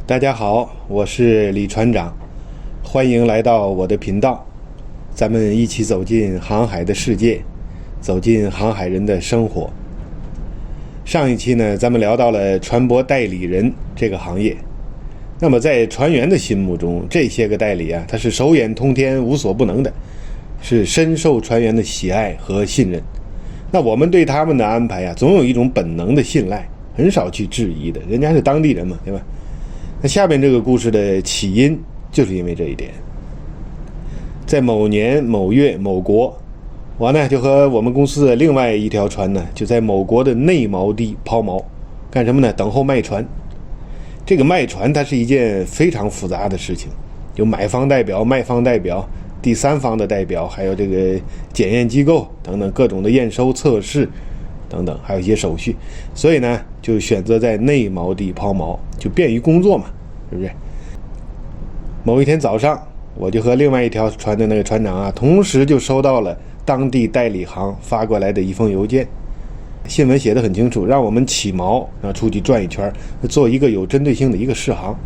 大家好，我是李船长，欢迎来到我的频道，咱们一起走进航海的世界，走进航海人的生活。上一期呢，咱们聊到了船舶代理人这个行业。那么在船员的心目中，这些个代理啊，他是手眼通天、无所不能的，是深受船员的喜爱和信任。那我们对他们的安排啊，总有一种本能的信赖，很少去质疑的，人家是当地人嘛，对吧？那下面这个故事的起因就是因为这一点。在某年某月某国，我呢就和我们公司的另外一条船呢，就在某国的内锚地抛锚，干什么呢？等候卖船。这个卖船它是一件非常复杂的事情，有买方代表、卖方代表、第三方的代表，还有这个检验机构等等各种的验收测试等等，还有一些手续，所以呢就选择在内锚地抛锚，就便于工作嘛，是不是？某一天早上，我就和另外一条船的那个船长啊，同时就收到了当地代理行发过来的一封邮件，新闻写得很清楚，让我们起锚，然后出去转一圈，做一个有针对性的一个试航。